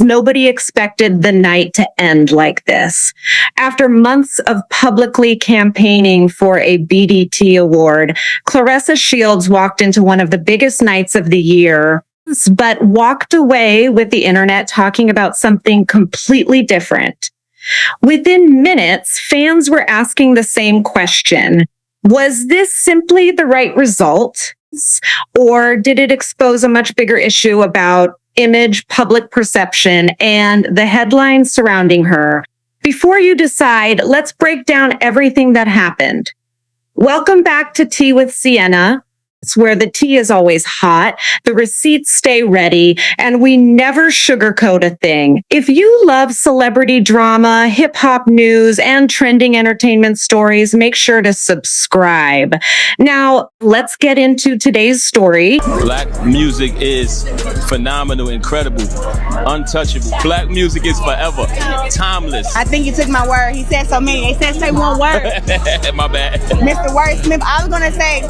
Nobody expected the night to end like this. After months of publicly campaigning for a BDT award, Claressa Shields walked into one of the biggest nights of the year, but walked away with the internet talking about something completely different. Within minutes, fans were asking the same question. Was this simply the right result? Or did it expose a much bigger issue about image, public perception, and the headlines surrounding her? Before you decide, let's break down everything that happened. Welcome back to Tea with Sienna. It's where the tea is always hot, the receipts stay ready, and we never sugarcoat a thing. If you love celebrity drama, hip-hop news, and trending entertainment stories, make sure to subscribe. Now, let's get into today's story. Black music is phenomenal, incredible, untouchable. Black music is forever, timeless. I think you took my word. He said so many. They said say one word. My bad. Mr. Wordsmith, I was gonna say,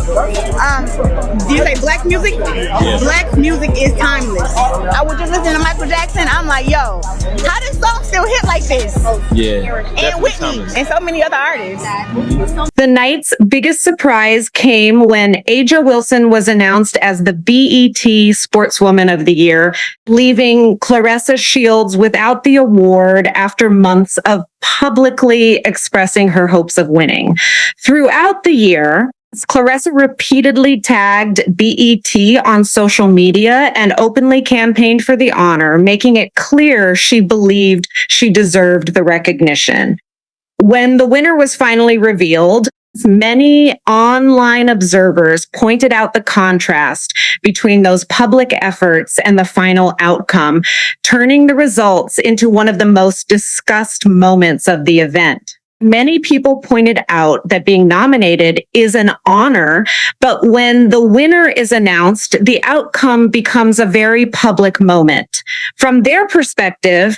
do you say black music? Yes. Black music is timeless. I was just listening to Michael Jackson. I'm like, yo, how does song still hit like this? Yeah. And Whitney timeless. and so many other artists. The night's biggest surprise came when Aja Wilson was announced as the BET Sportswoman of the Year, leaving Claressa Shields without the award after months of publicly expressing her hopes of winning. Throughout the year, Claressa repeatedly tagged BET on social media and openly campaigned for the honor, making it clear she believed she deserved the recognition. When the winner was finally revealed, many online observers pointed out the contrast between those public efforts and the final outcome, turning the results into one of the most discussed moments of the event. Many people pointed out that being nominated is an honor, but when the winner is announced, the outcome becomes a very public moment. From their perspective,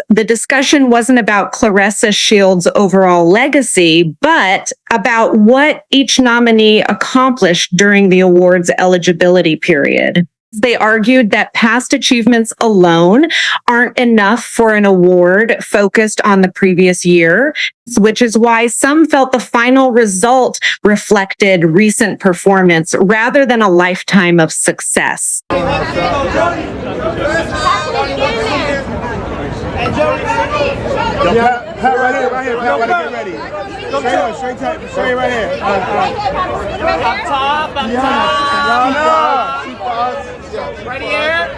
the discussion wasn't about Claressa Shields' overall legacy, but about what each nominee accomplished during the award's eligibility period. They argued that past achievements alone aren't enough for an award focused on the previous year, which is why some felt the final result reflected recent performance rather than a lifetime of success. Pat right here, Pat, get ready. Straight right here. Up top. Right here.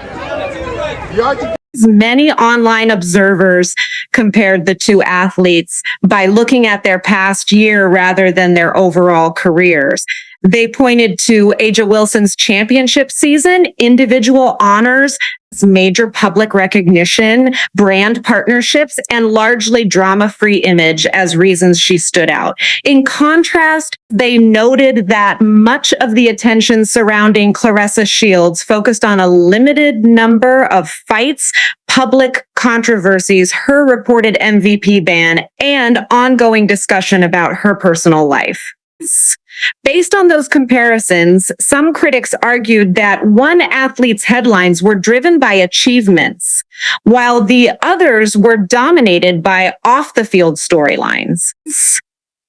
Many online observers compared the two athletes by looking at their past year rather than their overall careers. They pointed to Aja Wilson's championship season, individual honors, major public recognition, brand partnerships, and largely drama-free image as reasons she stood out. In contrast, they noted that much of the attention surrounding Claressa Shields focused on a limited number of fights, public controversies, her reported MVP ban, and ongoing discussion about her personal life. Based on those comparisons, some critics argued that one athlete's headlines were driven by achievements, while the others were dominated by off-the-field storylines.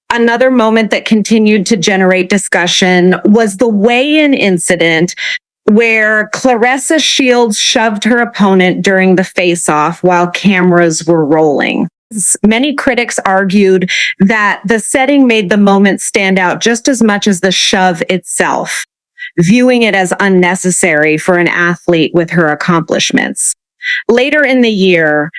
Another moment that continued to generate discussion was the weigh-in incident where Claressa Shields shoved her opponent during the face-off while cameras were rolling. Many critics argued that the setting made the moment stand out just as much as the shove itself, viewing it as unnecessary for an athlete with her accomplishments. Later in the year,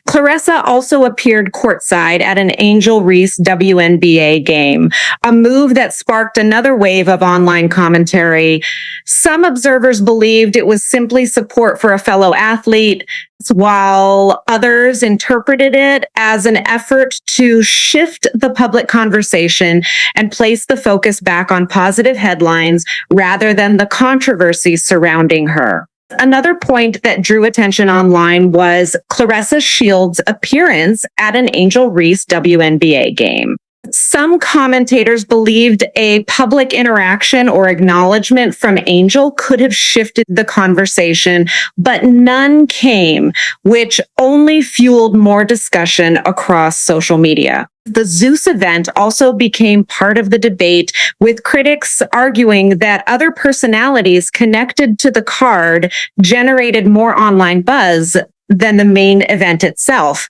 Claressa also appeared courtside at an Angel Reese WNBA game, a move that sparked another wave of online commentary. Some observers believed it was simply support for a fellow athlete, while others interpreted it as an effort to shift the public conversation and place the focus back on positive headlines rather than the controversy surrounding her. Another point that drew attention online was Claressa Shields' appearance at an Angel Reese WNBA game. Some commentators believed a public interaction or acknowledgement from Angel could have shifted the conversation, but none came, which only fueled more discussion across social media. The Zeus event also became part of the debate, with critics arguing that other personalities connected to the card generated more online buzz than the main event itself.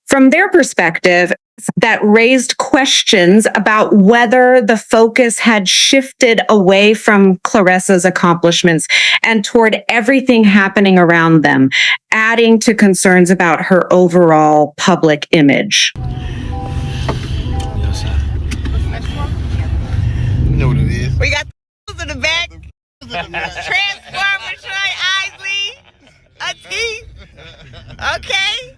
From their perspective, that raised questions about whether the focus had shifted away from Claressa's accomplishments and toward everything happening around them, adding to concerns about her overall public image. You know what it is. We got in the back. Transformer Troy Isley. A T. Okay.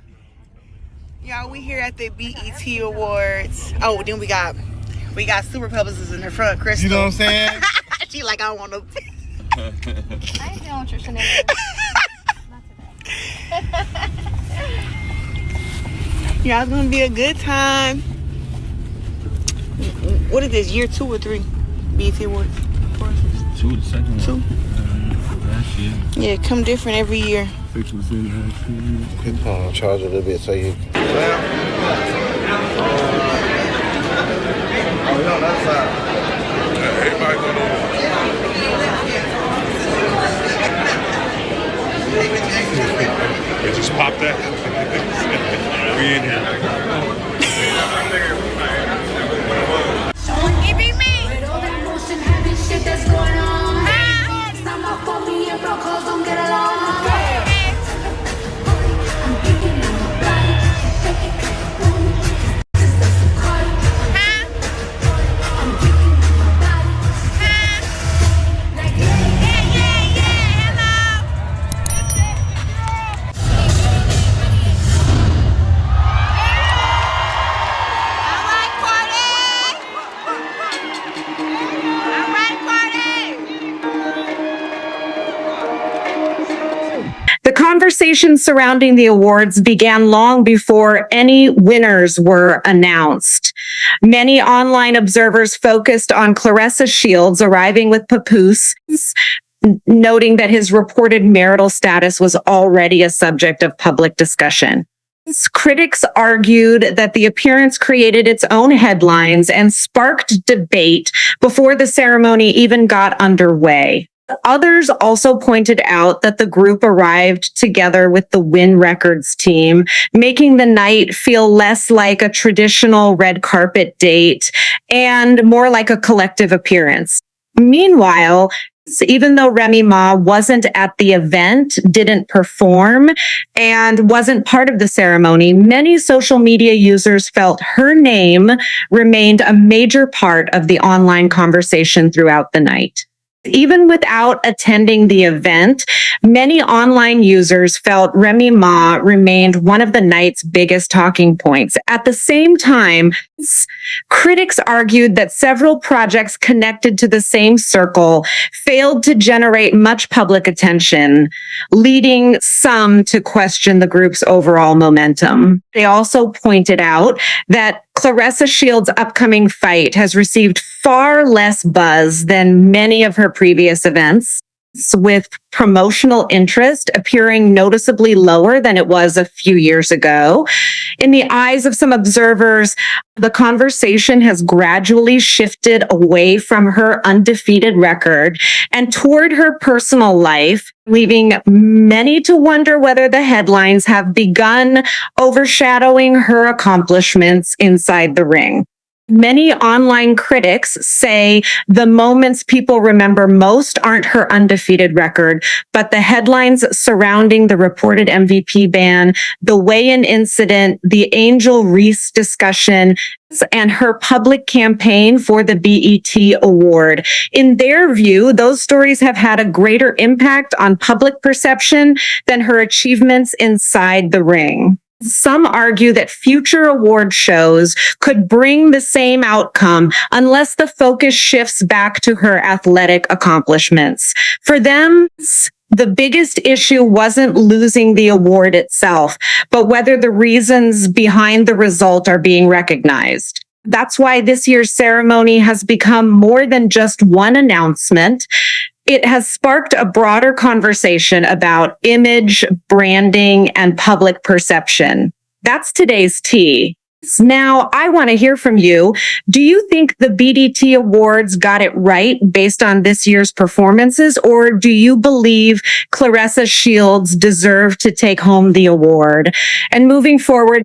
Y'all, we here at the BET Awards. Oh, then we got super publicists in the front, Crystal. You know what I'm saying? She like, I don't want no. I ain't dealing with your shenanigans. Not today. Y'all, it's gonna be a good time. What is this, year 2 or 3? BET Awards? 2, the second one. 2? Last year. Yeah, come different every year. 6 was in last year. Charge a little bit so you. Oh, yeah, that's everybody going They just popped that. We in here. It be me. The conversation surrounding the awards began long before any winners were announced. Many online observers focused on Claressa Shields arriving with papoose, noting that his reported marital status was already a subject of public discussion. Critics argued that the appearance created its own headlines and sparked debate before the ceremony even got underway. Others also pointed out that the group arrived together with the Win Records team, making the night feel less like a traditional red carpet date and more like a collective appearance. Meanwhile, even though Remy Ma wasn't at the event, didn't perform, and wasn't part of the ceremony, many social media users felt her name remained a major part of the online conversation throughout the night. Even without attending the event, many online users felt Remy Ma remained one of the night's biggest talking points. At the same time, critics argued that several projects connected to the same circle failed to generate much public attention, leading some to question the group's overall momentum. They also pointed out that Claressa Shields' upcoming fight has received far less buzz than many of her previous events, with promotional interest appearing noticeably lower than it was a few years ago. In the eyes of some observers, the conversation has gradually shifted away from her undefeated record and toward her personal life, leaving many to wonder whether the headlines have begun overshadowing her accomplishments inside the ring. Many online critics say the moments people remember most aren't her undefeated record, but the headlines surrounding the reported MVP ban, the weigh-in incident, the Angel Reese discussion, and her public campaign for the BET Award. In their view, those stories have had a greater impact on public perception than her achievements inside the ring. Some argue that future award shows could bring the same outcome unless the focus shifts back to her athletic accomplishments. For them, the biggest issue wasn't losing the award itself, but whether the reasons behind the result are being recognized. That's why this year's ceremony has become more than just one announcement. It has sparked a broader conversation about image, branding, and public perception. That's today's tea. Now, I want to hear from you. Do you think the BDT Awards got it right based on this year's performances, or do you believe Claressa Shields deserved to take home the award? And moving forward,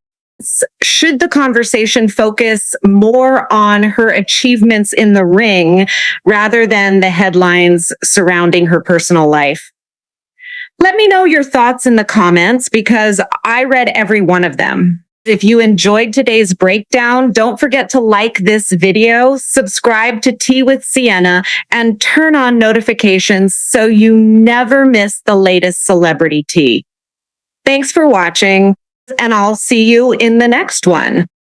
should the conversation focus more on her achievements in the ring rather than the headlines surrounding her personal life? Let me know your thoughts in the comments because I read every one of them. If you enjoyed today's breakdown, don't forget to like this video, subscribe to Tea with Sienna, and turn on notifications so you never miss the latest celebrity tea. Thanks for watching, and I'll see you in the next one.